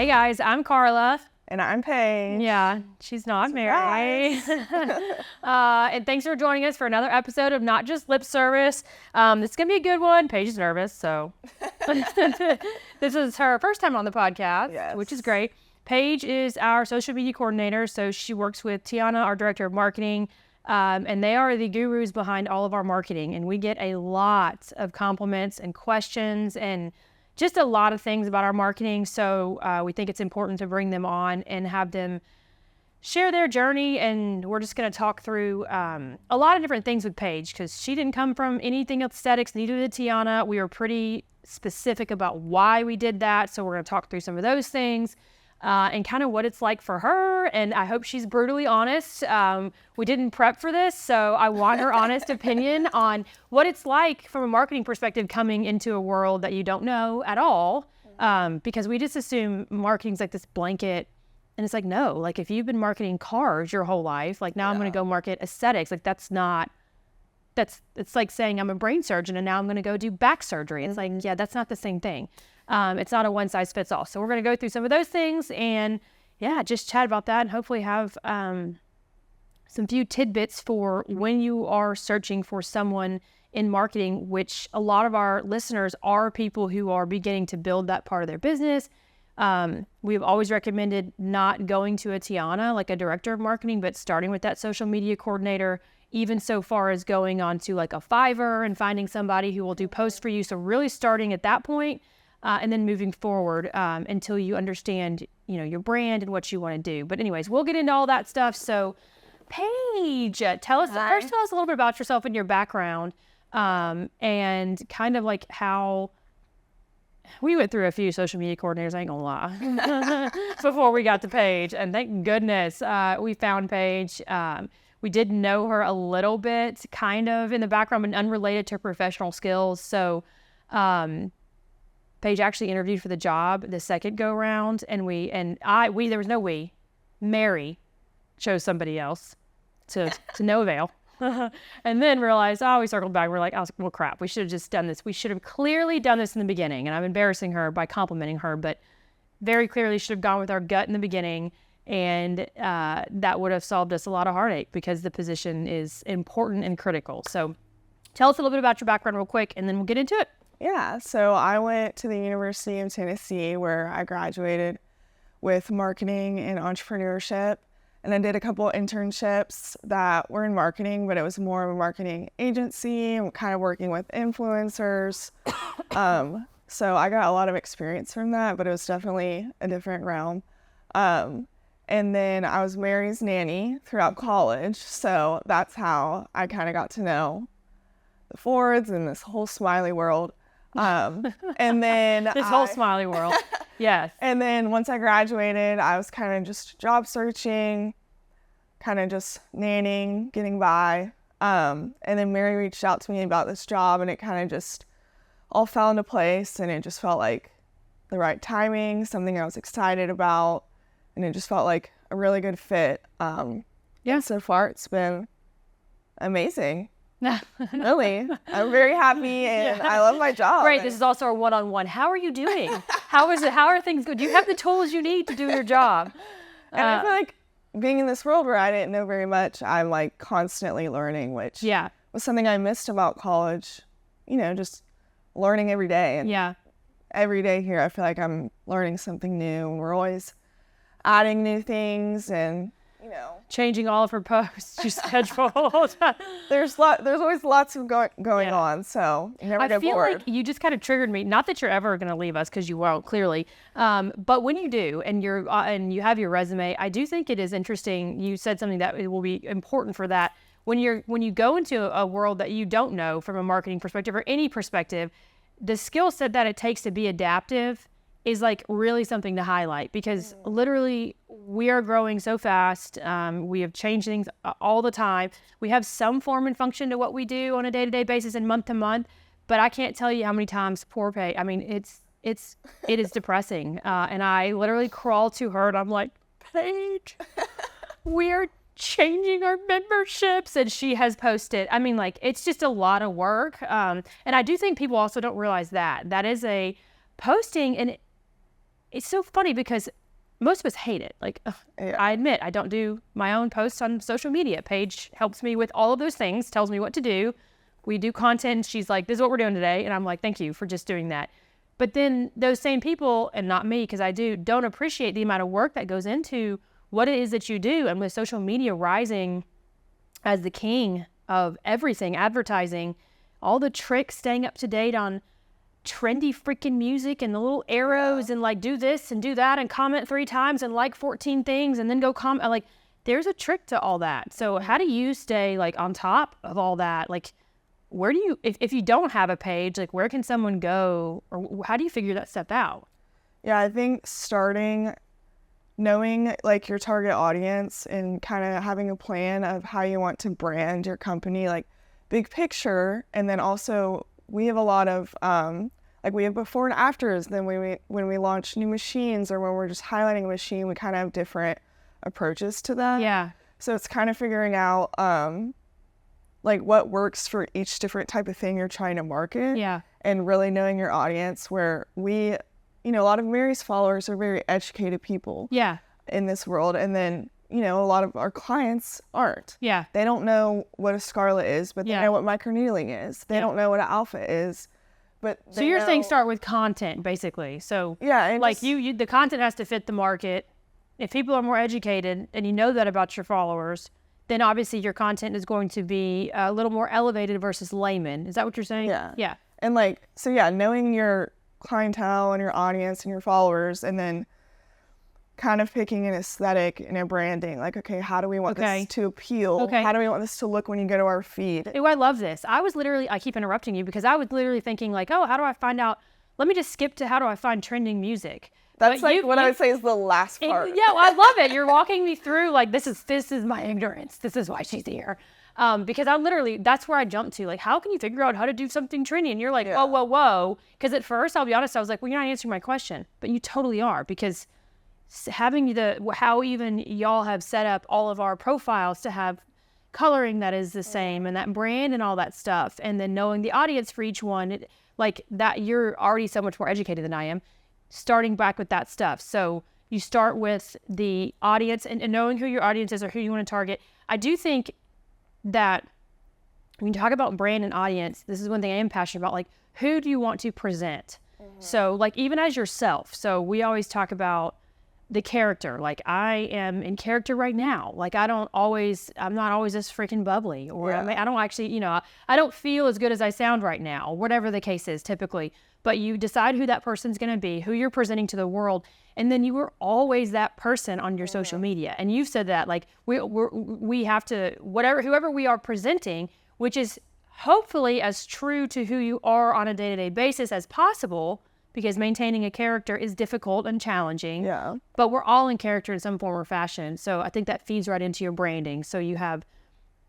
Hey guys, I'm Carla. And I'm Paige. Yeah, she's not married. And thanks for joining us for another episode of Not Just Lip Service. This is going to be a good one. Paige is nervous, so this is her first time on the podcast, which is great. Paige is our social media coordinator, so she works with Tiana, our director of marketing, and they are the gurus behind all of our marketing. And we get a lot of compliments and questions and just a lot of things about our marketing. So we think it's important to bring them on and have them share their journey. And we're just going to talk through a lot of different things with Paige, because she didn't come from anything aesthetics, neither did Tiana. We were pretty specific about why we did that. So we're going to talk through some of those things and kind of what it's like for her. And I hope she's brutally honest. We didn't prep for this, so I want her honest opinion on what it's like from a marketing perspective coming into a world that you don't know at all. Because we just assume marketing's like this blanket, and it's like, no, like if you've been marketing cars your whole life, like now I'm going to go market aesthetics. Like it's like saying I'm a brain surgeon and now I'm going to go do back surgery. It's like, yeah, that's not the same thing. It's not a one size fits all. So we're going to go through some of those things and just chat about that and hopefully have some few tidbits for when you are searching for someone in marketing, which a lot of our listeners are people who are beginning to build that part of their business. We've always recommended not going to a Tiana, like a director of marketing, but starting with that social media coordinator, even so far as going on to like a Fiverr and finding somebody who will do posts for you. So really starting at that point. And then moving forward until you understand, your brand and what you want to do. But anyways, we'll get into all that stuff. So Paige, tell us a little bit about yourself and your background and kind of like how we went through a few social media coordinators, I ain't gonna lie, before we got to Paige. And thank goodness we found Paige. We did know her a little bit kind of in the background and unrelated to professional skills. So Paige actually interviewed for the job the second go round, and there was no we. Mary chose somebody else to no avail. And then realized, we circled back. We're like, well, crap, we should have just done this. We should have clearly done this in the beginning. And I'm embarrassing her by complimenting her, but very clearly should have gone with our gut in the beginning. And that would have solved us a lot of heartache because the position is important and critical. So tell us a little bit about your background real quick, and then we'll get into it. Yeah, so I went to the University of Tennessee where I graduated with marketing and entrepreneurship. And I did a couple internships that were in marketing, but it was more of a marketing agency and kind of working with influencers. So I got a lot of experience from that, but it was definitely a different realm. And then I was Mary's nanny throughout college. So that's how I kind of got to know the Fords and this whole Smiley world. And then whole Smiley world. Yes. And then once I graduated, I was kind of just job searching, kind of just nannying, getting by. And then Mary reached out to me about this job, and it kind of just all fell into place, and it just felt like the right timing, something I was excited about, and it just felt like a really good fit. So far it's been amazing. Really, I'm very happy and I love my job. Right, this is also a one-on-one. How are you doing? How is it? How are things good? Do you have the tools you need to do your job? And I feel like being in this world where I didn't know very much, I'm like constantly learning, which was something I missed about college. Just learning every day. And every day here, I feel like I'm learning something new. And we're always adding new things and changing all of her posts, your schedule. There's always lots of going on, so you never get bored. I feel like you just kind of triggered me. Not that you're ever going to leave us, because you won't, clearly. But when you do, and you have your resume, I do think it is interesting. You said something that it will be important for that. When you go into a world that you don't know from a marketing perspective or any perspective, the skill set that it takes to be adaptive is like really something to highlight, because literally we are growing so fast. We have changed things all the time. We have some form and function to what we do on a day-to-day basis and month to month, but I can't tell you how many times poor Paige. I mean, it is depressing. And I literally crawl to her and I'm like, Paige, we're changing our memberships. And she has posted, I mean, like, it's just a lot of work. And I do think people also don't realize that is a posting, and it's so funny because most of us hate it. Like, I admit, I don't do my own posts on social media. Paige helps me with all of those things, tells me what to do. We do content. And she's like, this is what we're doing today. And I'm like, thank you for just doing that. But then those same people, and not me, because I don't appreciate the amount of work that goes into what it is that you do. And with social media rising as the king of everything, advertising, all the tricks, staying up to date on trendy freaking music and the little arrows and like do this and do that and comment 3 times and like 14 things and then go comment, like there's a trick to all that. So how do you stay like on top of all that? Like, where do you, if you don't have a page, like where can someone go, or how do you figure that stuff out? Yeah, I think starting knowing like your target audience and kind of having a plan of how you want to brand your company, like big picture. And then also we have a lot of like we have before and afters. Then when we launch new machines or when we're just highlighting a machine, we kind of have different approaches to that. Yeah. So it's kind of figuring out like what works for each different type of thing you're trying to market. Yeah. And really knowing your audience, where we, you know, a lot of Mary's followers are very educated people. Yeah. In this world. And then, you know, a lot of our clients aren't. Yeah. They don't know what a scarlet is, but they know what microneedling is. They don't know what an alpha is. But so you're saying start with content, basically. So yeah, and like just, you the content has to fit the market. If people are more educated and you know that about your followers, then obviously your content is going to be a little more elevated versus layman. Is that what you're saying? Yeah. Yeah. And like, so yeah, knowing your clientele and your audience and your followers, and then kind of picking an aesthetic and a branding. Like, okay, how do we want this to appeal? Okay. How do we want this to look when you go to our feed? Oh, I love this. I keep interrupting you because I was literally thinking like, oh, how do I find out? Let me just skip to how do I find trending music? That's like what I would say is the last part. Yeah, well, I love it. You're walking me through like this is my ignorance. This is why she's here. Because that's where I jumped to. Like, how can you figure out how to do something trendy? And you're like, whoa. Because at first, I'll be honest, I was like, well, you're not answering my question. But you totally are, because having how even y'all have set up all of our profiles to have coloring that is the same and that brand and all that stuff. And then knowing the audience for each one, like that, you're already so much more educated than I am. Starting back with that stuff. So you start with the audience and knowing who your audience is or who you want to target. I do think that when you talk about brand and audience, this is one thing I am passionate about. Like, who do you want to present? So like even as yourself. So we always talk about the character. Like, I am in character right now. Like, I'm not always this freaking bubbly, or I don't actually, you know, I don't feel as good as I sound right now, whatever the case is typically. But you decide who that person's going to be, who you're presenting to the world. And then you are always that person on your social media. And you've said that, like, we have to, whoever we are presenting, which is hopefully as true to who you are on a day-to-day basis as possible, because maintaining a character is difficult and challenging. Yeah. But we're all in character in some form or fashion. So I think that feeds right into your branding. So you have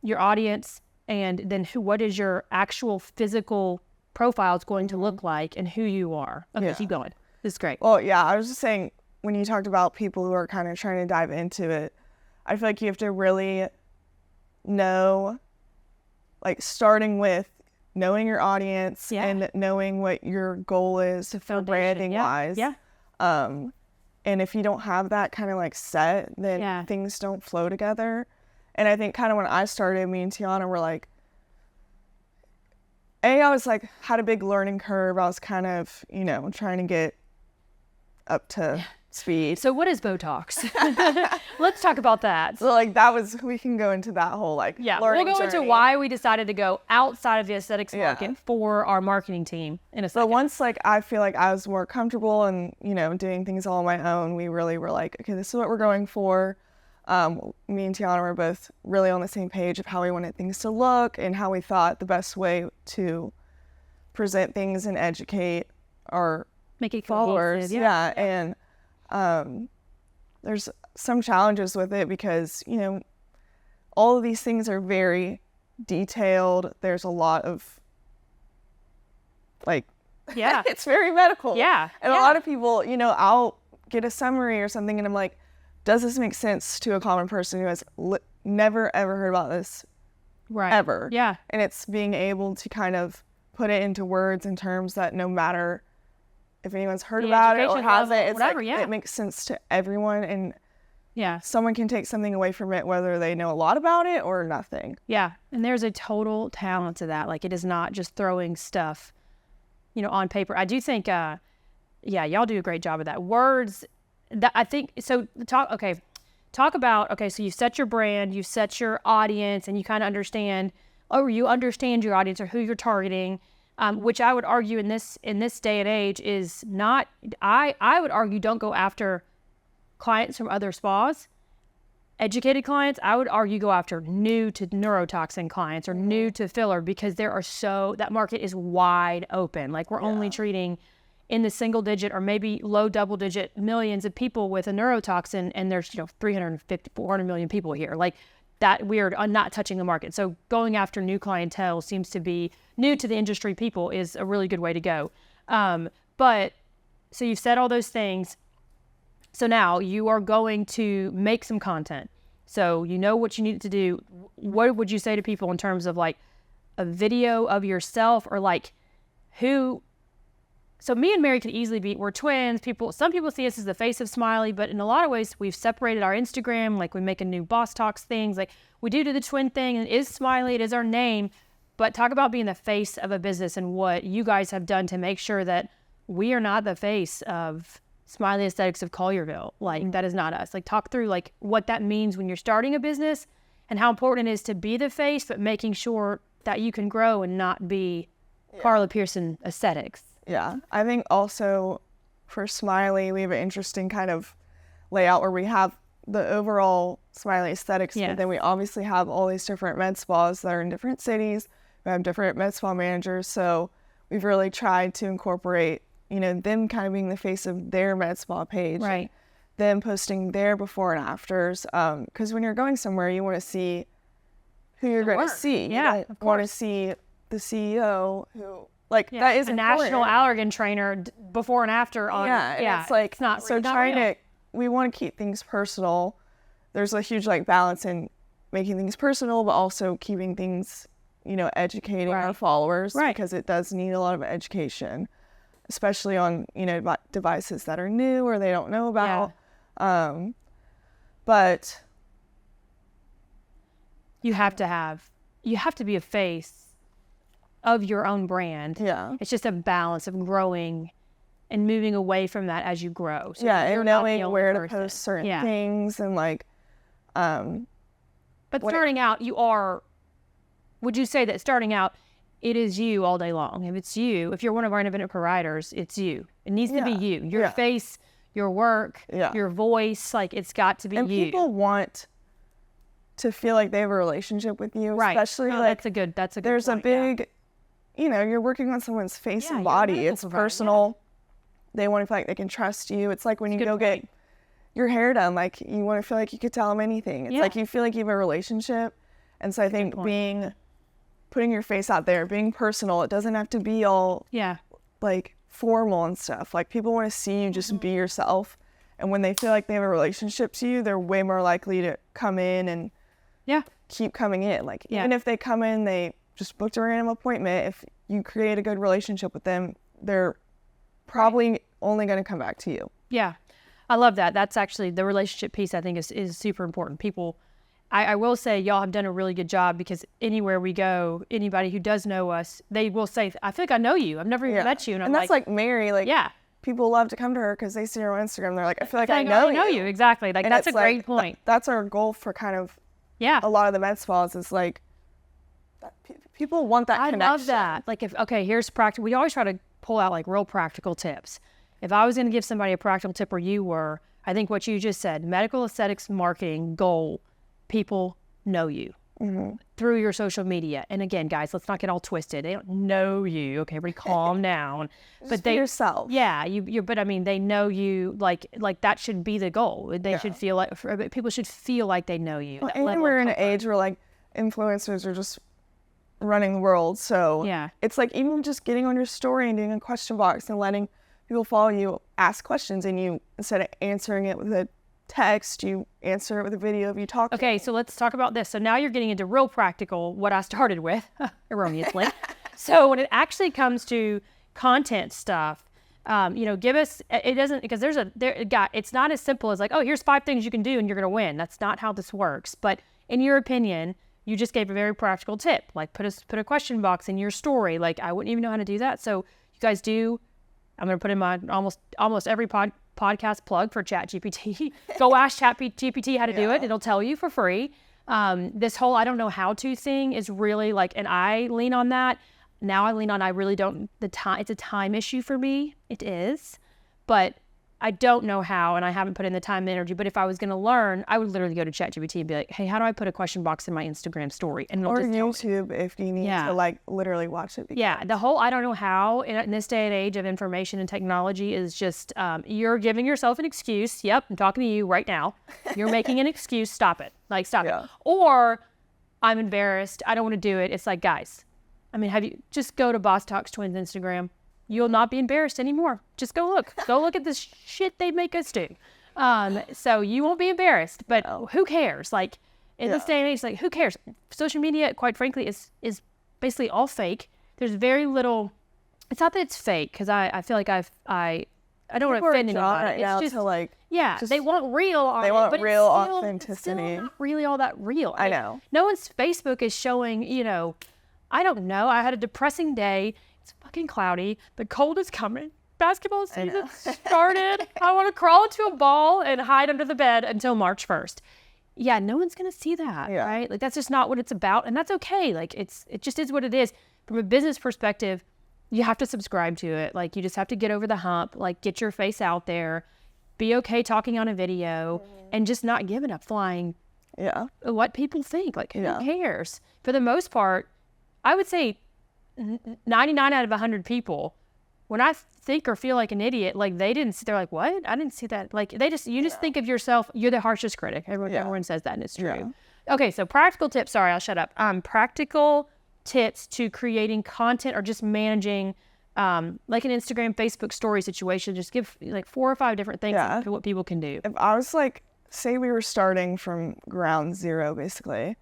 your audience, and then what is your actual physical profile is going to look like, and who you are. Okay, keep going. This is great. Well, yeah, I was just saying, when you talked about people who are kind of trying to dive into it, I feel like you have to really know, like, starting with knowing your audience and knowing what your goal is for branding wise. Yeah. And if you don't have that kind of like set, then things don't flow together. And I think kind of when I started, me and Tiana were like, I was like, had a big learning curve. I was kind of, you know, trying to get up to speed. So what is Botox? Let's talk about that. So like we can go into that whole like learning we'll go journey. into why we decided to go outside of the aesthetics market for our marketing team in a second. But once like I feel like I was more comfortable and, you know, doing things all on my own, we really were like, okay, this is what we're going for. Me and Tiana were both really on the same page of how we wanted things to look and how we thought the best way to present things and educate our followers. And there's some challenges with it because, you know, all of these things are very detailed. There's a lot of like, it's very medical. Yeah. And a lot of people, you know, I'll get a summary or something and I'm like, does this make sense to a common person who has never ever heard about this ever? Yeah. And it's being able to kind of put it into words and terms that no matter if anyone's heard The about it or education hasn't, level, it's whatever, like yeah. it makes sense to everyone, and Yeah. someone can take something away from it whether they know a lot about it or nothing. Yeah. And there's a total talent to that. Like, it is not just throwing stuff, on paper. I do think, y'all do a great job of that. Words, that I think, so talk about, so you set your brand, you set your audience, and you kind of understand, you understand your audience or who you're targeting, which I would argue in this day and age is not, I would argue don't go after clients from other spas. Educated clients, I would argue go after new to neurotoxin clients or new to filler, because that market is wide open. Like, we're only treating in the single digit or maybe low double digit millions of people with a neurotoxin, and there's 350, 400 million people here. Like, that we are not touching the market. So going after new clientele seems to be new to the industry people is a really good way to go. But so you've said all those things. So now you are going to make some content. So you know what you need to do. What would you say to people in terms of like a video of yourself, or like who? So me and Mary could easily we're twins. Some people see us as the face of Smiley, but in a lot of ways we've separated our Instagram. Like, we make a new Boss Talks things. Like, we do the twin thing, and it is Smiley. It is our name. But talk about being the face of a business and what you guys have done to make sure that we are not the face of Smiley Aesthetics of Collierville. Like, that is not us. Like, talk through like what that means when you're starting a business and how important it is to be the face, but making sure that you can grow and not be Carla Pearson Aesthetics. Yeah, I think also for Smiley, we have an interesting kind of layout where we have the overall Smiley Aesthetics, but then we obviously have all these different med spas that are in different cities. We have different med spa managers, so we've really tried to incorporate, them kind of being the face of their med spa page, Right? Them posting their before and afters, because when you're going somewhere, you want to see who you're going to see. Yeah, You want to see the CEO who. Like, that is a important. national allergen trainer before and after on. And it's like, it's not so not trying real. we want to keep things personal. There's a huge balance in making things personal, but also keeping things, educating our followers, because it does need a lot of education, especially on, devices that are new or they don't know about. But you have to be a face of your own brand. Yeah. It's just a balance of growing and moving away from that as you grow. So and knowing where to post certain things and But starting out, would you say that starting out, it is you all day long? If you're one of our independent providers, it's you. It needs to be you. Your face, your work, your voice, like, it's got to be and you. People want to feel like they have a relationship with you, especially that's a good there's point, a big, you're working on someone's face and you're a body. medical It's provider, personal. They want to feel like they can trust you. It's like when you go get your hair done, like, you want to feel like you could tell them anything. It's like you feel like you have a relationship. And so I think putting your face out there, being personal, it doesn't have to be all like formal and stuff. Like, people want to see you just be yourself. And when they feel like they have a relationship to you, they're way more likely to come in and keep coming in. Like, even if they come in, they just booked a random appointment, if you create a good relationship with them, they're probably only going to come back to you. Yeah. I love that. That's actually the relationship piece, I think, is super important. People, I will say, y'all have done a really good job, because anywhere we go, anybody who does know us, they will say, I feel like I know you. I've never even met you. And that's like Mary. Like, people love to come to her because they see her on Instagram. They're like, I feel like I know you. Exactly. Like, and that's a great point. That's our goal for kind of a lot of the med spas, is like, people want that connection. I love that. Like, here's practical. We always try to pull out like real practical tips. If I was going to give somebody a practical tip where you were, I think what you just said, medical aesthetics marketing goal, people know you through your social media. And again, guys, let's not get all twisted. They don't know you. Okay, everybody calm down. But they yourself. Yeah, but I mean, they know you, like that should be the goal. They should feel like, people should feel like they know you. Well, and we're in an age where like influencers are just running the world. So it's like, even just getting on your story and doing a question box and letting people follow you, ask questions, and you, instead of answering it with a text, you answer it with a video of you talking. Okay, so let's talk about this. So now you're getting into real practical, what I started with, erroneously. So when it actually comes to content stuff, Give us, it doesn't, because it's not as simple as like, oh, here's 5 things you can do and you're going to win. That's not how this works. But in your opinion, you just gave a very practical tip, like put a question box in your story. Like, I wouldn't even know how to do that. So you guys do, I'm going to put in my almost every podcast plug for ChatGPT. Go ask ChatGPT how to do it. It'll tell you for free. This whole I don't know how to thing is really like, and I lean on that. Now I lean on, I really don't, it's a time issue for me. It is, but I don't know how, and I haven't put in the time and energy. But if I was going to learn, I would literally go to ChatGPT and be like, hey, how do I put a question box in my Instagram story? And or YouTube if you need to like literally watch it. Yeah, the whole I don't know how in this day and age of information and technology is just, you're giving yourself an excuse. Yep, I'm talking to you right now. You're making an excuse. Stop it. Like, stop it. Or I'm embarrassed. I don't want to do it. It's like, guys, I mean, just go to Boss Talks Twins Instagram. You'll not be embarrassed anymore. Just go look. Go look at this shit they make us do. So you won't be embarrassed, but who cares? Like, in this day and age, like, who cares? Social media, quite frankly, is basically all fake. There's very little, it's not that it's fake, because I feel like I don't want to offend anybody. It's just like, they want real. They want real authenticity. It's still not really all that real. I know. No one's Facebook is showing, I don't know. I had a depressing day. It's fucking cloudy. The cold is coming. Basketball season started. I want to crawl into a ball and hide under the bed until March 1st. Yeah, no one's going to see that, right? Like, that's just not what it's about. And that's okay. Like, it just is what it is. From a business perspective, you have to subscribe to it. Like, you just have to get over the hump. Like, get your face out there. Be okay talking on a video. And just not giving a flying what people think. Like, who cares? For the most part, I would say 99 out of 100 people, when I think or feel like an idiot, like they're like, what? I didn't see that. Like you just think of yourself, you're the harshest critic. Everyone says that, and it's true. Okay, so practical tips. Sorry, I'll shut up. Practical tips to creating content or just managing, like an Instagram, Facebook story situation. Just give like 4 or 5 different things to what people can do. If I was like, say we were starting from ground zero, basically,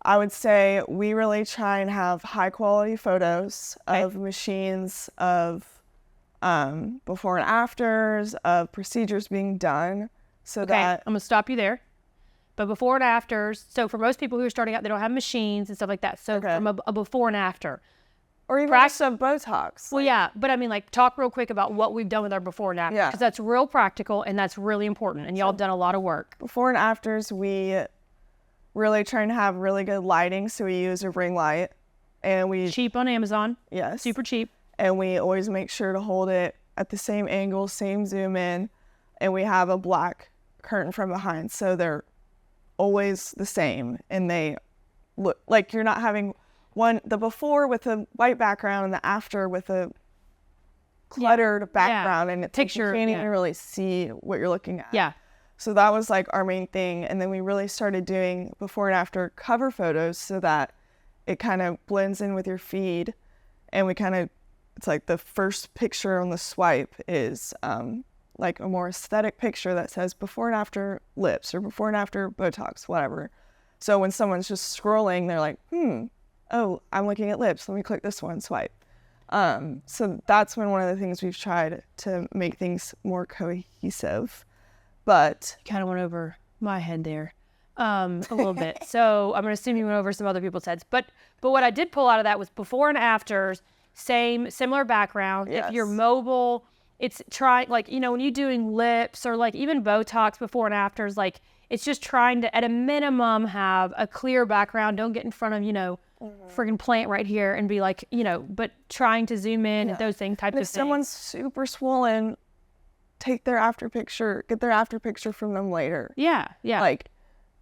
I would say we really try and have high quality photos of machines, of before and afters, of procedures being done, so that... I'm going to stop you there. But before and afters, so for most people who are starting out, they don't have machines and stuff like that. So from a before and after. Or even just some Botox. Well, yeah, but I mean, like, talk real quick about what we've done with our before and after. Because that's real practical and that's really important. And y'all have done a lot of work. Before and afters, we really trying to have really good lighting, so we use a ring light, and we cheap on Amazon. Yes, super cheap. And we always make sure to hold it at the same angle, same zoom in, and we have a black curtain from behind, so they're always the same, and they look like you're not having the before with a white background and the after with a cluttered background, and it's picture like you can't even really see what you're looking at. Yeah. So that was like our main thing. And then we really started doing before and after cover photos so that it kind of blends in with your feed. And it's like the first picture on the swipe is like a more aesthetic picture that says before and after lips or before and after Botox, whatever. So when someone's just scrolling, they're like, oh, I'm looking at lips. Let me click this one, swipe. So that's been one of the things we've tried to make things more cohesive. But you kind of went over my head there a little bit. So I'm going to assume you went over some other people's heads. But what I did pull out of that was before and afters, similar background. Yes. If you're mobile, it's when you're doing lips or like even Botox before and afters, like it's just trying to, at a minimum, have a clear background. Don't get in front of, friggin' plant right here and be like, but trying to zoom in and those types of things. If someone's super swollen, get their after picture from them later. Yeah. Like,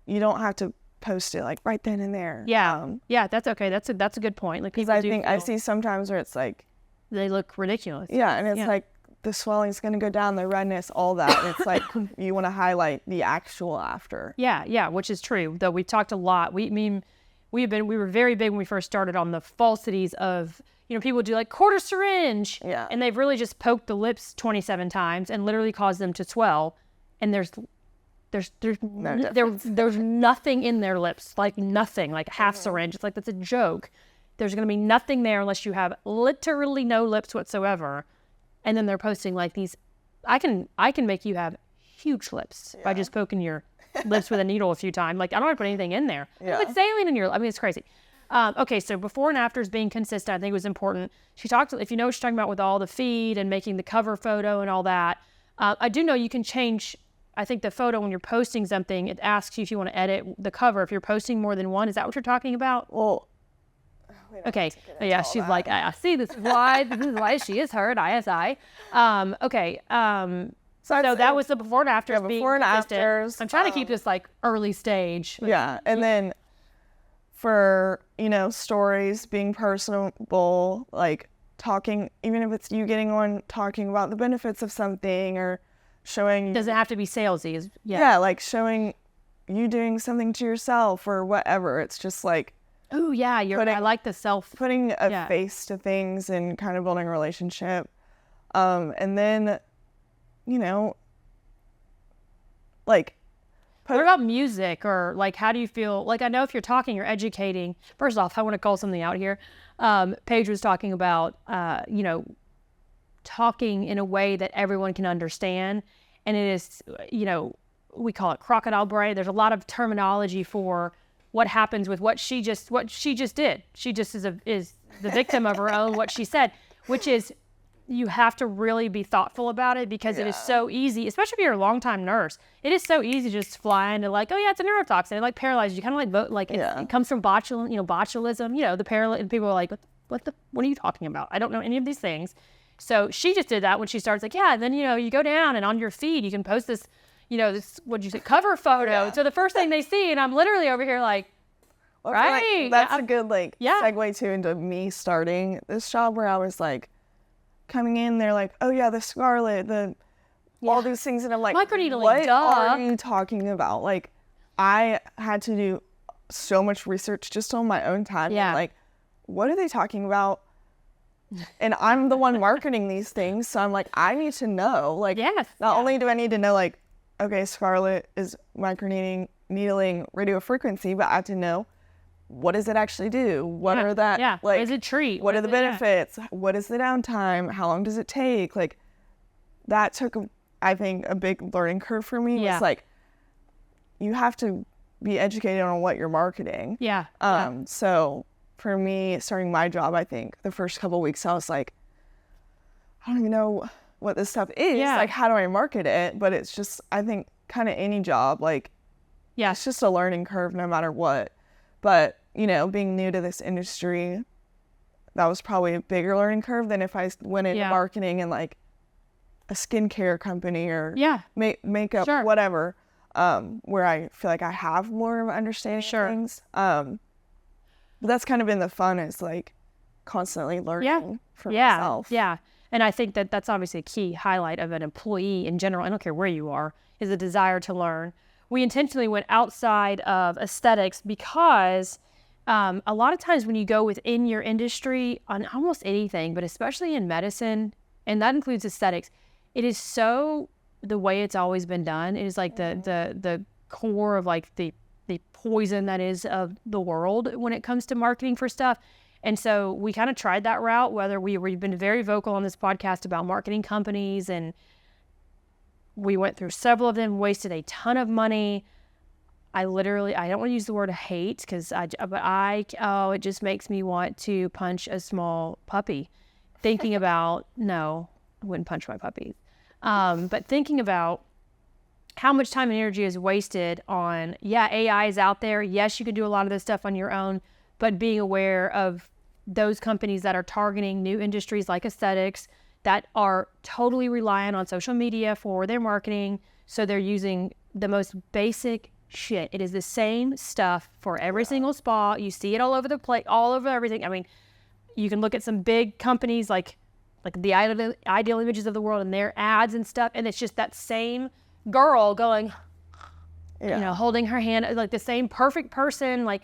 you don't have to post it like right then and there. Yeah. That's okay. That's a good point. Like, people I see sometimes where it's like they look ridiculous. Yeah, and it's like the swelling's gonna go down, the redness, all that. And it's like you want to highlight the actual after. Yeah, which is true. Though we've talked a lot. We were very big when we first started on the falsities of. People do like quarter syringe, and they've really just poked the lips 27 times and literally caused them to swell. And there's nothing in their lips, like nothing, like half syringe. It's like that's a joke. There's going to be nothing there unless you have literally no lips whatsoever. and then they're posting like these. I can make you have huge lips by just poking your lips with a needle a few times. Like, I don't have to put anything in there. Yeah. But saline in your, I mean, it's crazy. Okay, so before and afters being consistent, I think was important. She talked, if you know what she's talking about with all the feed and making the cover photo and all that. I do know you can change, I think the photo when you're posting something, it asks you if you want to edit the cover. If you're posting more than one, is that what you're talking about? Well, okay. Yeah, she's like, I see, this is why she is her at ISI. Okay. So that was the before and afters. Yeah, before and afters. I'm trying to keep this like early stage. Yeah, and then for, stories, being personable, like talking, even if it's you getting on talking about the benefits of something or showing. Doesn't have to be salesy. Yeah, like showing you doing something to yourself or whatever. It's just like. Oh yeah, I like the self. Putting a face to things and kind of building a relationship. And then, like. What about music, or like, how do you feel? Like, I know if you're talking, you're educating. First off, I want to call something out here. Paige was talking about, talking in a way that everyone can understand. And it is, we call it crocodile brain. There's a lot of terminology for what happens with what she just did. She just is the victim of her own, what she said, which is, you have to really be thoughtful about it, because it is so easy, especially if you're a longtime nurse. It is so easy to just fly into like, oh yeah, it's a neurotoxin. It like paralyzes you, kind of like vote, like it comes from botulism, the people are like, what are you talking about? I don't know any of these things. So she just did that when she starts like, yeah, and then you go down and on your feed you can post this, this, what'd you say, cover photo. Yeah. So the first thing they see, and I'm literally over here like, right. Like, that's a good segue too into me starting this job, where I was like, coming in, they're like, oh yeah, the scarlet, all these things, and I'm like, microneedling, what are you talking about? Like, I had to do so much research just on my own time. Yeah. Like, what are they talking about? And I'm the one marketing these things, so I'm like, I need to know. Like, not only do I need to know, like, okay, scarlet is microneedling radio frequency, but I have to know, what does it actually do? What are that? Yeah. Like, what does it treat? What are the benefits? What is the downtime? How long does it take? Like, that took, I think, a big learning curve for me. Yeah. It's like, you have to be educated on what you're marketing. Yeah. So for me, starting my job, I think the first couple of weeks, I was like, I don't even know what this stuff is. Yeah. Like, how do I market it? But it's just, I think, kind of any job, like, it's just a learning curve no matter what. But, being new to this industry, that was probably a bigger learning curve than if I went into marketing in like a skincare company or makeup, whatever, where I feel like I have more of an understanding of things. But that's kind of been the fun, is like constantly learning for myself. Yeah. And I think that's obviously a key highlight of an employee in general. I don't care where you are, is a desire to learn. We intentionally went outside of aesthetics because a lot of times when you go within your industry on almost anything, but especially in medicine, and that includes aesthetics, it is so the way it's always been done. It is like the core of like the poison that is of the world when it comes to marketing for stuff. And so we kind of tried that route, whether we've been very vocal on this podcast about marketing companies, and we went through several of them, wasted a ton of money. I don't want to use the word hate, it just makes me want to punch a small puppy. Thinking about, no, I wouldn't punch my puppies. But thinking about how much time and energy is wasted on, AI is out there. Yes, you can do a lot of this stuff on your own, but being aware of those companies that are targeting new industries like aesthetics that are totally reliant on social media for their marketing. So they're using the most basic shit. It is the same stuff for every single spa. You see it all over the place, all over everything. I mean, you can look at some big companies like the Ideal Images of the world and their ads and stuff, and it's just that same girl going, holding her hand, like the same perfect person, like.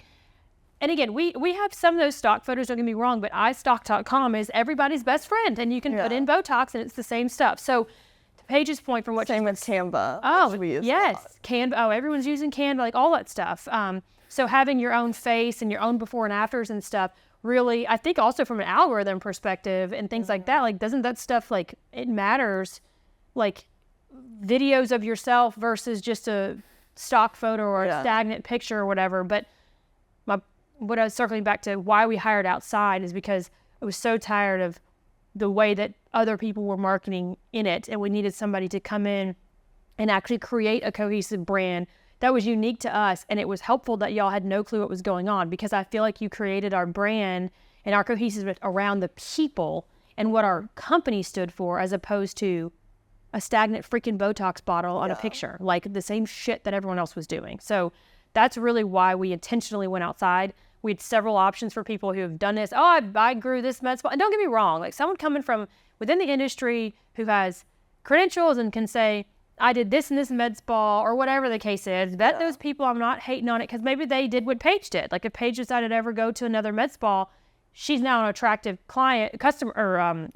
And again, we have some of those stock photos, don't get me wrong, but iStock.com is everybody's best friend, and you can put in Botox and it's the same stuff. So to Paige's point from what same with Canva. Oh, yes. Canva. Oh, everyone's using Canva, like all that stuff. So having your own face and your own before and afters and stuff, really, I think also from an algorithm perspective and things like that, like, doesn't that stuff, like, it matters, like, videos of yourself versus just a stock photo or a stagnant picture or whatever. But what I was circling back to why we hired outside is because I was so tired of the way that other people were marketing in it, and we needed somebody to come in and actually create a cohesive brand that was unique to us. And it was helpful that y'all had no clue what was going on, because I feel like you created our brand and our cohesiveness around the people and what our company stood for, as opposed to a stagnant freaking Botox bottle on a picture, like the same shit that everyone else was doing. So that's really why we intentionally went outside. We had several options for people who have done this. Oh, I grew this med spa. And don't get me wrong, like, someone coming from within the industry who has credentials and can say, I did this and this med spa, or whatever the case is. Bet those people, I'm not hating on it, because maybe they did what Paige did. Like, if Paige decided to ever go to another med spa, she's now an attractive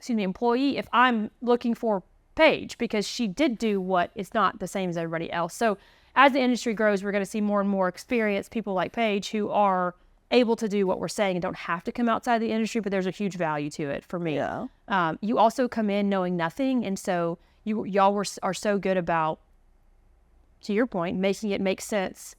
employee if I'm looking for Paige, because she did do what is not the same as everybody else. So as the industry grows, we're going to see more and more experienced people like Paige who are able to do what we're saying and don't have to come outside the industry, but there's a huge value to it for me. You also come in knowing nothing, and so y'all are so good about, to your point, making it make sense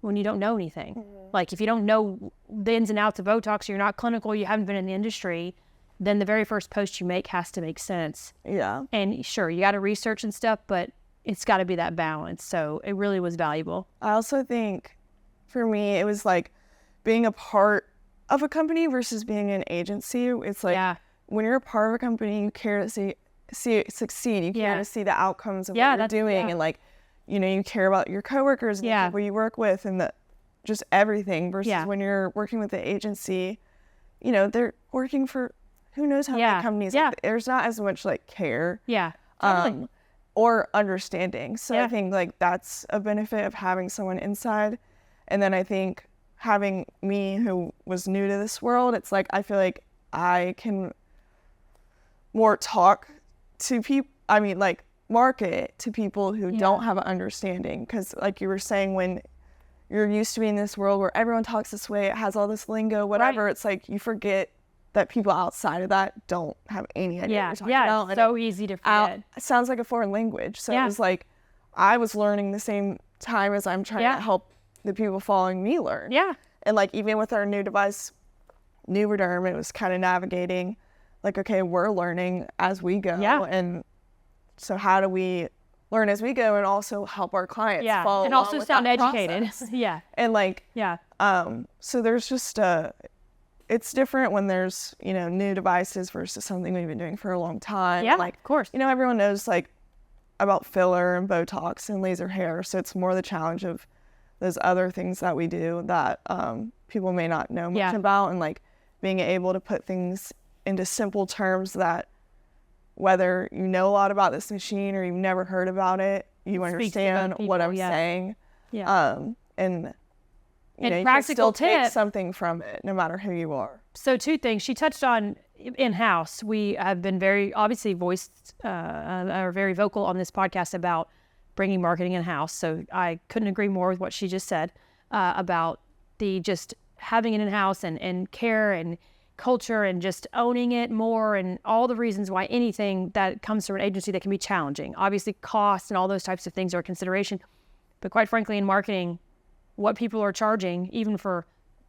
when you don't know anything. Like, if you don't know the ins and outs of Botox, you're not clinical, you haven't been in the industry, then the very first post you make has to make sense. And sure, you got to research and stuff, but it's got to be that balance. So it really was valuable. I also think for me, it was like being a part of a company versus being an agency. It's like when you're a part of a company, you care to see it succeed. You care to see the outcomes of what you're doing. And like, you know, you care about your coworkers and the people you work with and just everything, versus when you're working with the agency, you know, they're working for who knows how many companies. Like, there's not as much like care or understanding. So I think like that's a benefit of having someone inside. And then I think having me, who was new to this world, it's like I feel like I can more talk to people, like market to people who don't have an understanding. Because like you were saying, when you're used to being in this world where everyone talks this way, it has all this lingo, whatever, it's like you forget that people outside of that don't have any idea what you're talking about. It's so easy to forget. It sounds like a foreign language. So it was like I was learning the same time as I'm trying to help the people following me learn. And like even with our new device, Nuvaderm, it was kind of navigating like, okay, we're learning as we go. And so how do we learn as we go and also help our clients follow and also sound educated. And like, so there's just it's different when there's, you know, new devices versus something we've been doing for a long time. Like, of course. You know, everyone knows like about filler and Botox and laser hair. So it's more the challenge of those other things that we do that people may not know much about, and like being able to put things into simple terms that whether you know a lot about this machine or you've never heard about it, you understand what I'm saying. And you know, you can still take something from it no matter who you are. So 2 things she touched on in-house. We have been very obviously are very vocal on this podcast about bringing marketing in-house. So I couldn't agree more with what she just said about the just having it in-house and care and culture and just owning it more, and all the reasons why anything that comes from an agency that can be challenging. Obviously cost and all those types of things are a consideration, but quite frankly in marketing, what people are charging, even for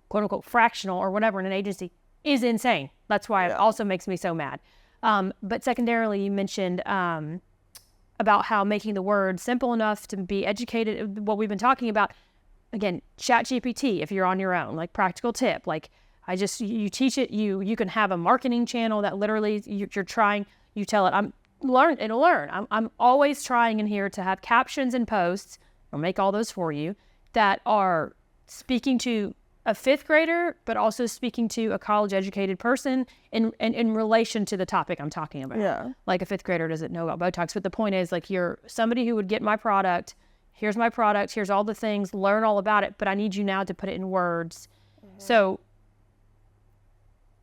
quote unquote fractional or whatever in an agency, is insane. That's why it also makes me so mad. But secondarily, you mentioned about how making the word simple enough to be educated, what we've been talking about. Again, ChatGPT, if you're on your own, like practical tip, like you teach it, you can have a marketing channel that literally you're trying, you tell it, it'll learn. I'm always trying in here to have captions and posts, I'll make all those for you, that are speaking to a 5th grader, but also speaking to a college-educated person in relation to the topic I'm talking about. Like a 5th grader doesn't know about Botox, but the point is, like, you're somebody who would get my product, here's my product, here's all the things, learn all about it, but I need you now to put it in words. So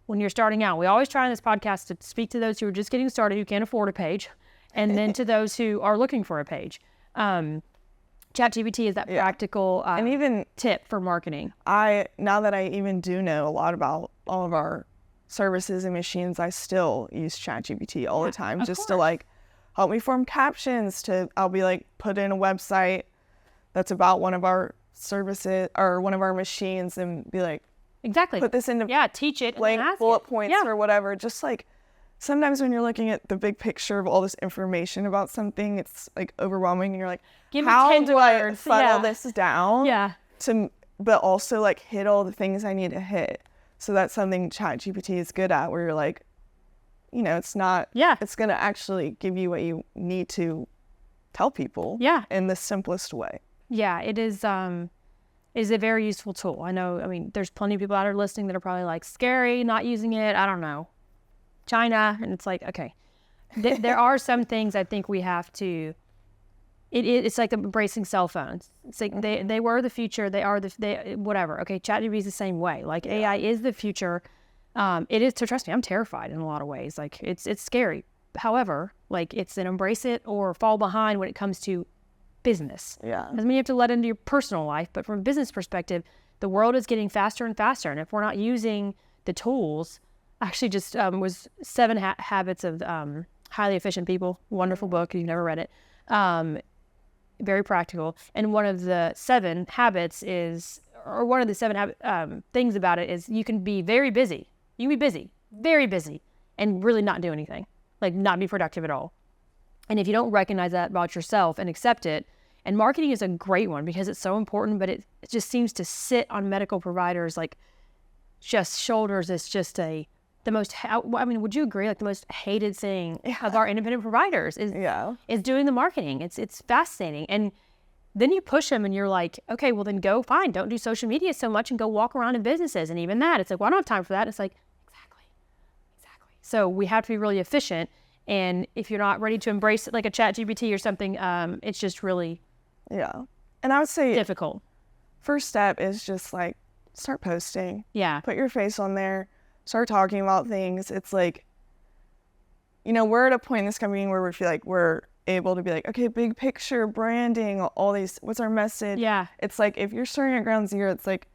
when you're starting out, we always try on this podcast to speak to those who are just getting started, who can't afford a page, and then to those who are looking for a page. ChatGPT is that practical and even tip for marketing. Now that I even do know a lot about all of our services and machines, I still use ChatGPT all the time just to like help me form captions. I'll be like, put in a website that's about one of our services or one of our machines and be like, exactly, put this into teach it blank and ask bullet it. points or whatever. Just like sometimes when you're looking at the big picture of all this information about something, it's like overwhelming and you're like, Give me how 10 do I words. funnel this down Yeah. but also like hit all the things I need to hit? So that's something ChatGPT is good at, where you're like, you know, it's not, it's going to actually give you what you need to tell people in the simplest way. Yeah, it is a very useful tool. I know, I mean, there's plenty of people out there listening that are probably like, scary, not using it, I don't know, China, and it's like, okay. There are some things I think we have to, it's like embracing cell phones. It's like they were the future, whatever. Okay, ChatGPT is the same way. Like AI is the future. It is, trust me, I'm terrified in a lot of ways. Like it's scary. However, like it's an embrace it or fall behind when it comes to business. Doesn't mean you have to let into your personal life, but from a business perspective, the world is getting faster and faster. And if we're not using the tools, actually just was 7 Habits of Highly Efficient People. Wonderful book. If you've never read it. Very practical. And one of the 7 habits is, or one of the 7 things about it is you can be very busy. You can be busy, very busy, and really not do anything, like not be productive at all. And if you don't recognize that about yourself and accept it, and marketing is a great one because it's so important, but it just seems to sit on medical providers like just shoulders. It's just the most, I mean, would you agree? Like the most hated thing of our independent providers is doing the marketing. It's fascinating. And then you push them and you're like, okay, well then go fine. Don't do social media so much and go walk around in businesses. And even that, it's like, well, I don't have time for that. It's like, exactly. So we have to be really efficient. And if you're not ready to embrace it, like a ChatGPT or something, it's just really And I would say difficult. First step is just like start posting. Yeah. Put your face on there. Start talking about things. It's like, you know, we're at a point in this company where we feel like we're able to be like, okay, big picture, branding, all these, what's our message? Yeah. It's like, if you're starting at ground zero, it's like,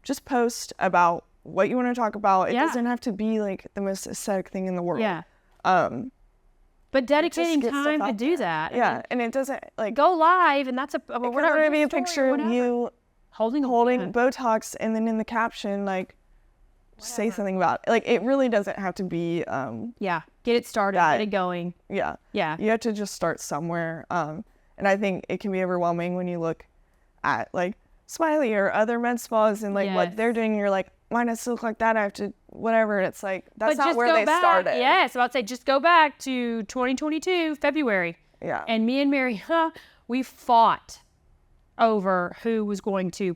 just post about what you want to talk about. It doesn't have to be like the most aesthetic thing in the world. Yeah. But dedicating time to do that. Yeah. And it doesn't like go live, and that's we're not going to be a picture of you holding Botox, and then in the caption, like, say something about it. Like, it really doesn't have to be get it started, get it going. You have to just start somewhere, and I think it can be overwhelming when you look at like Smiley or other med spas and like what they're doing, and you're like, why does it look like that? I have to whatever, and it's like that's not where they started. So I'd say just go back to 2022 February, and me and Mary, we fought over who was going to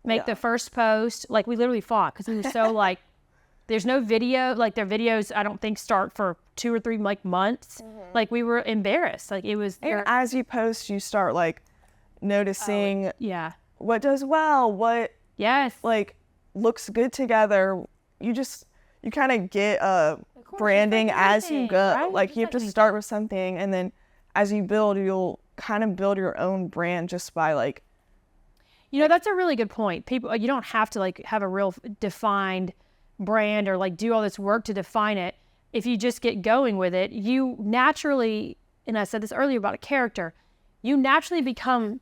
make the first post. Like, we literally fought because we were so like, there's no video. Like, their videos, I don't think, start for 2 or 3 like months. Like, we were embarrassed. Like, it was. And as you post, you start like noticing what does well, what like looks good together. You kind of get branding as you go. Right? Like, you have to start with something, and then as you build, you'll kind of build your own brand just by like. You know, that's a really good point. People, you don't have to like have a real defined brand or like do all this work to define it. If you just get going with it, you naturally, and I said this earlier about a character, you naturally become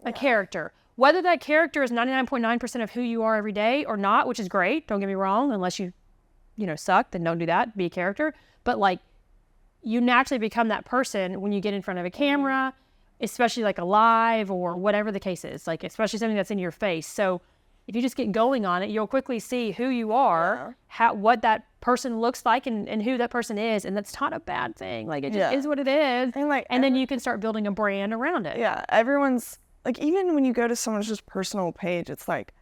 a character. Whether that character is 99.9% of who you are every day or not, which is great, don't get me wrong, unless you suck, then don't do that, be a character. But like, you naturally become that person when you get in front of a camera, especially like a live or whatever the case is, like especially something that's in your face. So if you just get going on it, you'll quickly see who you are, what that person looks like, and who that person is. And that's not a bad thing. Like, it just is what it is. And then you can start building a brand around it. Yeah. Everyone's like, even when you go to someone's just personal page, it's like,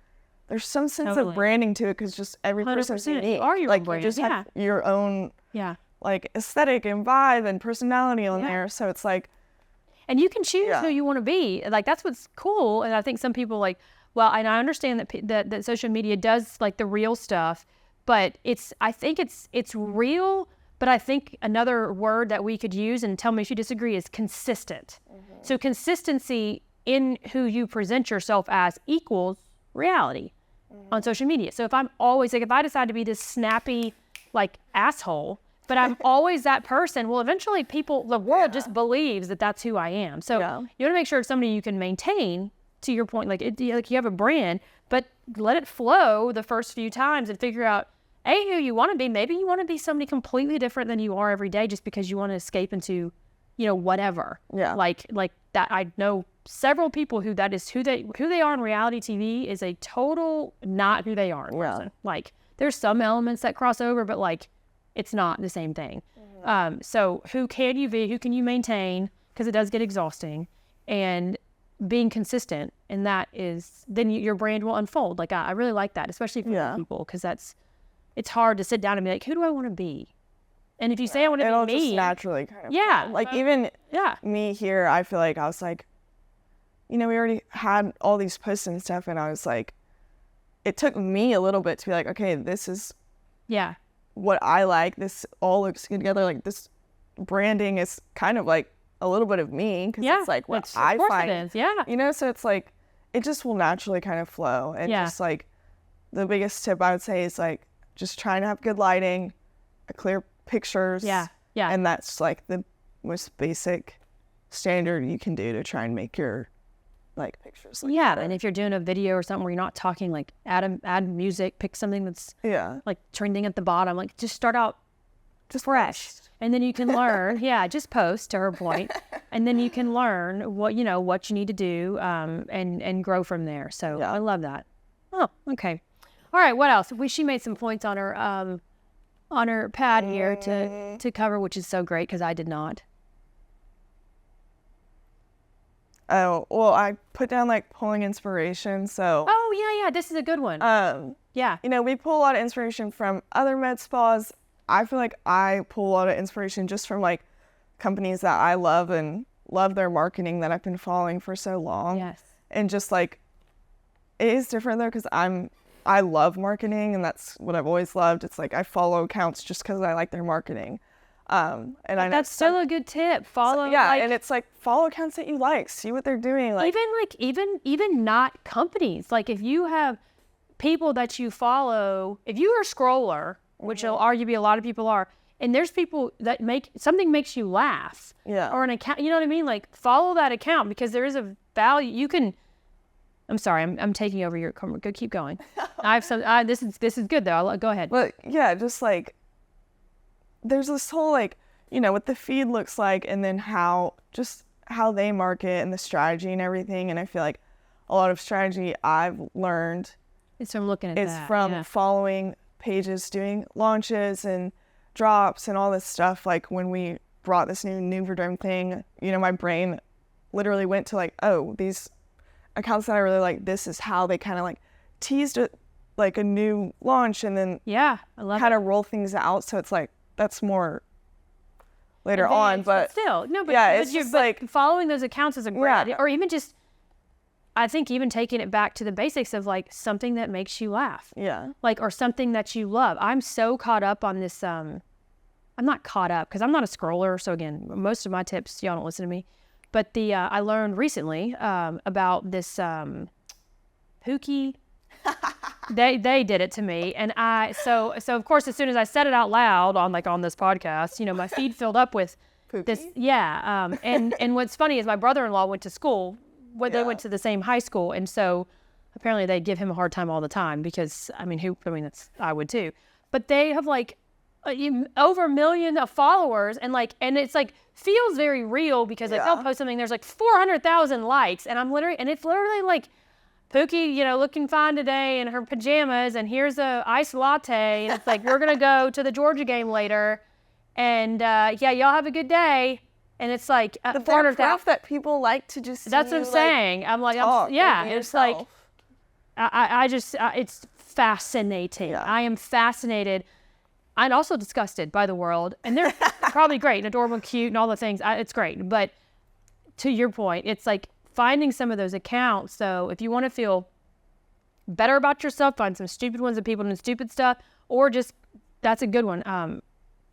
there's some sense of branding to it because just every person's unique. You are your own brand. You just have your own like aesthetic and vibe and personality on there. So it's like, and you can choose who you want to be. Like, that's what's cool. And I think some people like, well, and I understand that social media does like the real stuff, but I think it's real. But I think another word that we could use, and tell me if you disagree, is consistent. So consistency in who you present yourself as equals reality. on social media. So if I'm always like, if I decide to be this snappy, like asshole, but I'm always that person, well, eventually the world just believes that that's who I am. So you want to make sure it's somebody you can maintain, to your point, like you have a brand, but let it flow the first few times and figure out, who you want to be. Maybe you want to be somebody completely different than you are every day just because you want to escape into, whatever. Yeah. Like that. I know several people who that is who they are in reality TV is a total not who they are in person. Like there's some elements that cross over, but like it's not the same thing. So who can you be? Who can you maintain? Because it does get exhausting, and being consistent, and that is then your brand will unfold. Like I really like that, especially for people, because it's hard to sit down and be like, who do I want to be? And if you say I want to be me, it'll just naturally kind of come. like even me here, I feel like I was like, we already had all these posts and stuff, and I was like, it took me a little bit to be like, okay, this is what I like. This all looks good together. Like this branding is kind of like a little bit of me, because it's like what I find. It is. So it's like it just will naturally kind of flow. And just like the biggest tip I would say is like just trying to have good lighting, clear pictures. And that's like the most basic standard you can do to try and make your like pictures. Like better. And if you're doing a video or something where you're not talking, like add music, pick something that's like trending at the bottom. Like just start out just fresh, and then you can learn. Just post, to her point, and then you can learn what you need to do, and grow from there. So I love that. Oh, okay. All right. What else? She made some points on her pad here to cover, which is so great because I did not. Oh, well, I put down like pulling inspiration. So this is a good one. We pull a lot of inspiration from other med spas. I feel like I pull a lot of inspiration just from like companies that I love and love their marketing that I've been following for so long. Yes. And just like, it is different though, because I love marketing, and that's what I've always loved. It's like I follow accounts just because I like their marketing. And I know that's still a good tip. Follow, and it's like follow accounts that you like, see what they're doing. Like even not companies. Like if you have people that you follow, if you are a scroller, which arguably a lot of people are, and there's people that makes you laugh, or an account, you know what I mean? Like follow that account, because there is a value you can. I'm sorry, I'm taking over your. Go, keep going. I have some. This is good though. Go ahead. But just like there's this whole like what the feed looks like, and then how they market and the strategy and everything. And I feel like a lot of strategy I've learned is from looking at is from following pages doing launches and drops and all this stuff. Like when we brought this new Nuvaderm thing, my brain literally went to like, oh, these accounts that I really like, this is how they kind of like teased it like a new launch, and then I love kind of roll things out. So it's like that's more later on, but still it's just like following those accounts is a great idea. Or even just, I think even taking it back to the basics of like something that makes you laugh, like, or something that you love. I'm so caught up on this. I'm not caught up because I'm not a scroller. So again, most of my tips, y'all don't listen to me. But I learned recently about this Pookie. They did it to me, and so of course as soon as I said it out loud on this podcast, my feed filled up with Pookie? this. And what's funny is my brother-in-law went to school. They went to the same high school, and so apparently they give him a hard time all the time because I would too. But they have like over 1 million of followers, and it's like feels very real because like they'll post something, there's like 400,000 likes, and it's literally like Pookie, looking fine today in her pajamas, and here's a iced latte, and it's like we're gonna go to the Georgia game later, and y'all have a good day, and it's like the 400,000 that people like to just. That's what I'm saying. I'm like, it's like I just it's fascinating. Yeah. I am fascinated. I'm also disgusted by the world, and they're probably great and adorable and cute and all the things. It's great, but to your point, it's like finding some of those accounts. So if you want to feel better about yourself, find some stupid ones of people doing stupid stuff, or just that's a good one.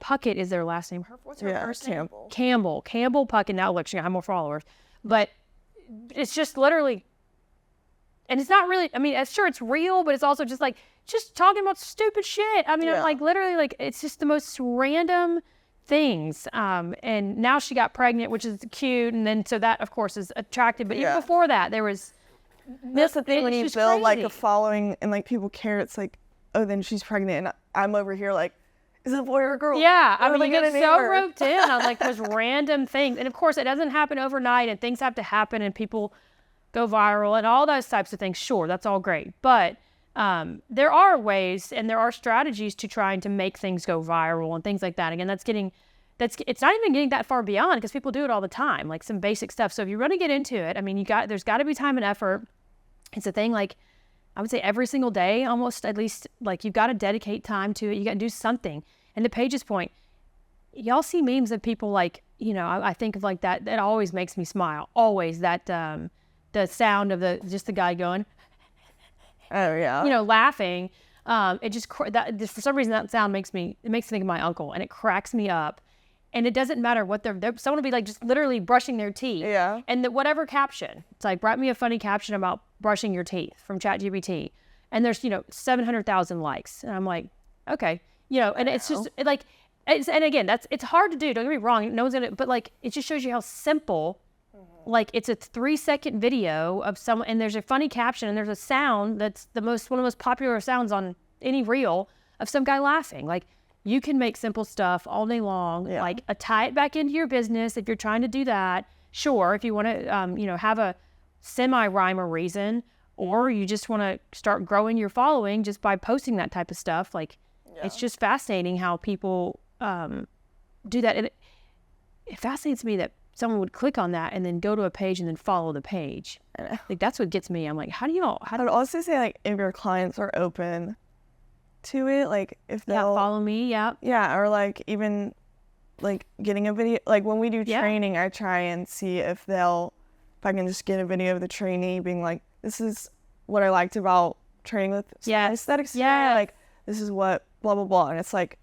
Puckett is their last name. What's her first name? Campbell Puckett. Now look, she have more followers, but it's just literally and it's not really, I mean, sure, it's real, but it's also just like, just talking about stupid shit. I mean, I'm like, literally, like, it's just the most random things. And now she got pregnant, which is cute. And then, so that, of course, is attractive. But even before that, there was. That's the thing when you build like a following and like people care. It's like, oh, then she's pregnant. And I'm over here like, is it a boy or a girl? Yeah, I mean, you get so roped in on like those random things. And of course, it doesn't happen overnight and things have to happen and people go viral and all those types of things. Sure, that's all great. But there are ways and there are strategies to trying to make things go viral and things like that. Again, it's not even getting that far beyond because people do it all the time, like some basic stuff. So if you want to get into it, I mean, there's got to be time and effort. It's a thing like, I would say every single day, almost at least, like you've got to dedicate time to it. You got to do something. And to Paige's point, y'all see memes of people like, you know, I think of like that always makes me smile. Always that, the sound of just the guy going, oh yeah, you know, laughing. It just for some reason that sound makes me think of my uncle, and it cracks me up. And it doesn't matter what someone will be like just literally brushing their teeth. Yeah. And whatever caption, it's like, write me a funny caption about brushing your teeth from ChatGPT, and there's 700,000 likes, and I'm like, okay, and it's just like, and again, it's hard to do. Don't get me wrong, no one's gonna, but like it just shows you how simple. Like it's a 3-second video of someone, and there's a funny caption, and there's a sound that's one of the most popular sounds on any reel of some guy laughing. Like you can make simple stuff all day long. Yeah. Like tie it back into your business if you're trying to do that. Sure, if you want to, have a semi-rhyme or reason, or you just want to start growing your following just by posting that type of stuff. Like it's just fascinating how people do that. And it fascinates me that someone would click on that and then go to a page and then follow the page. Like that's what gets me. I'm like, I would also say like if your clients are open to it, like if they'll follow me, yeah, or like even like getting a video, like when we do training, I try and see if I can just get a video of the trainee being like, this is what I liked about training with aesthetics. Yeah, like this is what blah blah blah, and it's like,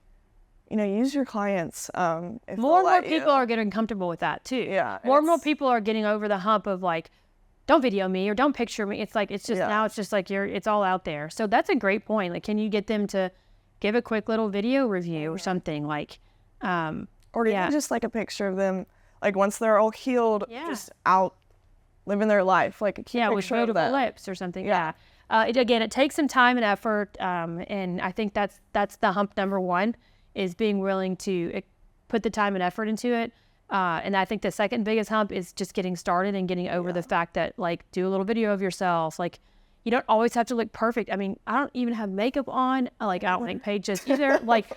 use your clients. If more and more people are getting comfortable with that too. Yeah. More and more people are getting over the hump of like, don't video me or don't picture me. It's like, it's just now it's just like it's all out there. So that's a great point. Like, can you get them to give a quick little video review or something like, or even just like a picture of them, like once they're all healed, just out living their life. Like a cute with beautiful lips or something. Yeah. It takes some time and effort. And I think that's the hump number one, is being willing to put the time and effort into it. And I think the second biggest hump is just getting started and getting over the fact that, like, do a little video of yourself. Like, you don't always have to look perfect. I mean, I don't even have makeup on. Like, I don't think Paige does either. Like,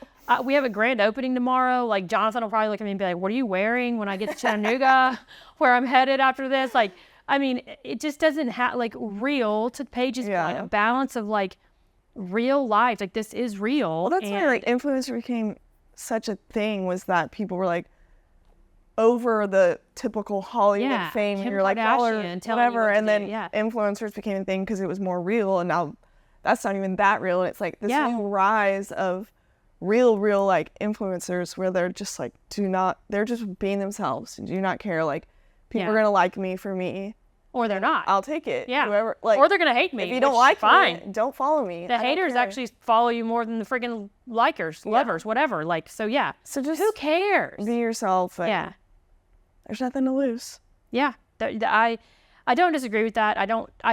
we have a grand opening tomorrow. Like, Jonathan will probably look at me and be like, what are you wearing when I get to Chattanooga, where I'm headed after this? Like, I mean, it just doesn't have, like, real, to Paige's point, a balance of, like, real life. Like, this is real. Well, that's why, like, influencer became such a thing, was that people were, like, over the typical Hollywood fame. Kim You're like, whatever, and then influencers became a thing because it was more real, and now that's not even that real. And it's like this new rise of real like influencers where they're just like, they're just being themselves and do not care. Like, people are gonna like me for me, or they're not. I'll take it. Yeah. Whoever, like, or they're gonna hate me. If you don't like me, don't follow me. The haters actually follow you more than the freaking likers, lovers, whatever. Like, so So just who cares? Be yourself. And there's nothing to lose. Yeah. I don't disagree with that. I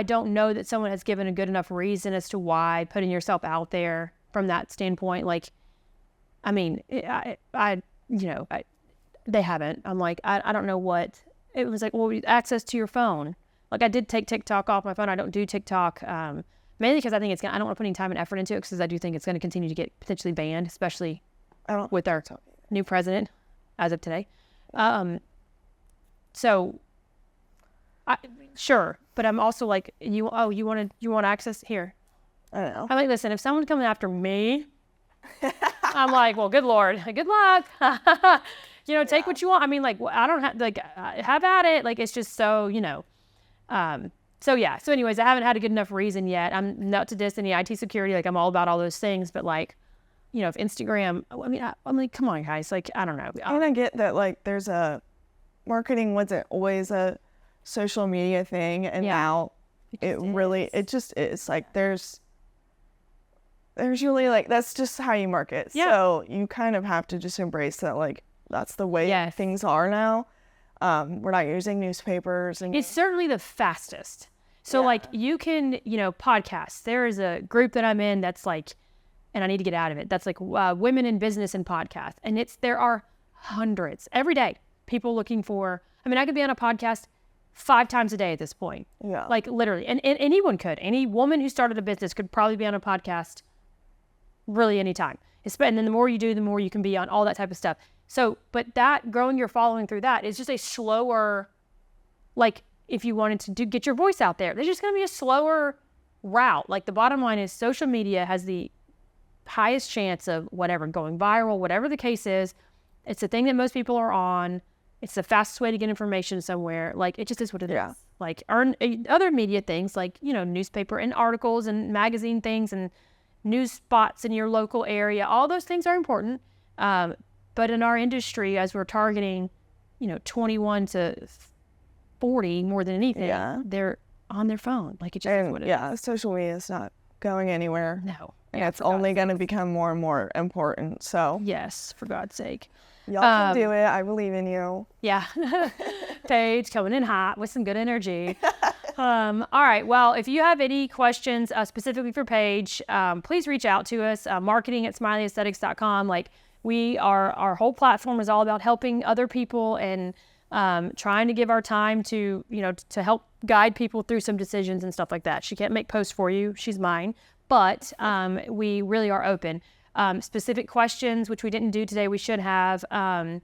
don't know that someone has given a good enough reason as to why putting yourself out there from that standpoint. Like, I mean, they haven't. I'm like, I don't know what. It was like, well, access to your phone. Like, I did take TikTok off my phone. I don't do TikTok, mainly because I think I don't want to put any time and effort into it, because I do think it's going to continue to get potentially banned, especially with our new president as of today. So, sure, but I'm also like, you want access here? I don't know. I'm like, listen, if someone's coming after me, I'm like, well, good Lord, good luck. Take what you want. I mean, like, I don't have, like, have at it. Like, it's just so, So anyways, I haven't had a good enough reason yet. I'm not to diss any IT security. Like, I'm all about all those things, but like, if Instagram, I'm like, come on, guys. Like, I don't know. And I get that, like, there's marketing wasn't always a social media thing, and now It really, it just is. Like there's really like, that's just how you market. Yeah. So you kind of have to just embrace that, like, that's the way Yes. things are now. We're not using newspapers. And It's certainly the fastest. So Yeah. like you can, podcasts. There is a group that I'm in that's like, and I need to get out of it. That's like women in business and podcast. And there are hundreds every day, people looking for, I could be on a podcast 5 times a day at this point. Yeah. Like literally, and anyone could, any woman who started a business could probably be on a podcast really anytime. And then the more you do, the more you can be on, all that type of stuff. So, but that growing your following through that is just a slower, like if you wanted to get your voice out there, there's just going to be a slower route. Like the bottom line is social media has the highest chance of whatever, going viral, whatever the case is. It's the thing that most people are on. It's the fastest way to get information somewhere. Like it just is what it Yeah. is. Like other media things like, newspaper and articles and magazine things and news spots in your local area. All those things are important. But in our industry, as we're targeting, 21 to 40 more than anything, Yeah. they're on their phone. Like it just is And what it is. yeah, social media is not going anywhere. No. And Yeah, it's for God's only going to become more and more important. So Yes, for God's sake. y'all can do it. I believe in you. Yeah. Paige coming in hot with some good energy. All right. Well, if you have any questions specifically for Paige, please reach out to us. Marketing@smileyesthetics.com. Like our whole platform is all about helping other people and trying to give our time to, to help guide people through some decisions and stuff like that. She can't make posts for you. She's mine. But we really are open. Specific questions, which we didn't do today, we should have from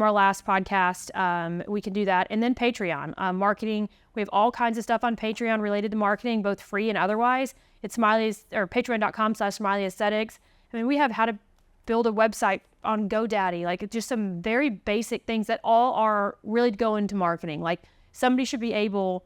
our last podcast. We can do that. And then Patreon, marketing. We have all kinds of stuff on Patreon related to marketing, both free and otherwise. It's patreon.com/smileyesthetics. We have how to build a website on GoDaddy, like just some very basic things that all are really go into marketing. Like somebody should be able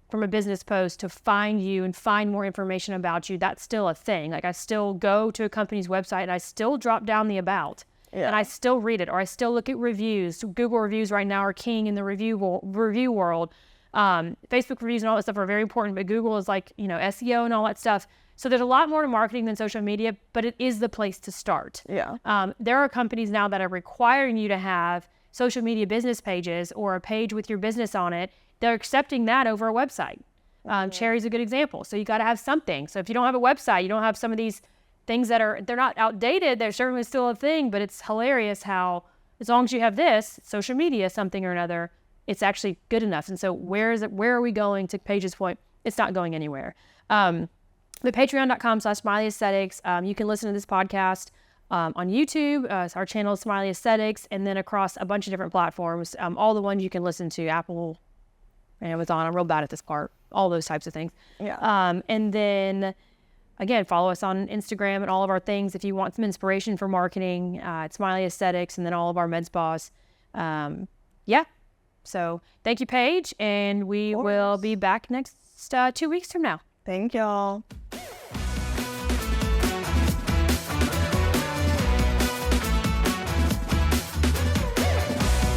from a business post to find you and find more information about you. That's still a thing. Like I still go to a company's website and I still drop down the about and I still read it, or I still look at reviews. Google reviews right now are king in the review world. Facebook reviews and all that stuff are very important, but Google is like, SEO and all that stuff. So there's a lot more to marketing than social media, but it is the place to start. Yeah. There are companies now that are requiring you to have social media business pages or a page with your business on it. They're accepting that over a website. Cherry's a good example. So you got to have something. So if you don't have a website, you don't have some of these things they're not outdated. They're certainly still a thing, but it's hilarious how as long as you have this social media, something or another, it's actually good enough. And so where are we going? To Paige's point, it's not going anywhere. But patreon.com/smileyesthetics. You can listen to this podcast on YouTube. Our channel is Smiley Aesthetics, and then across a bunch of different platforms. All the ones you can listen to, Apple, Amazon. I'm real bad at this part. All those types of things. Yeah. And then again, follow us on Instagram and all of our things. If you want some inspiration for marketing, it's Smiley Aesthetics, and then all of our med spas. Yeah. So thank you, Paige, and we will be back next 2 weeks from now. Thank y'all.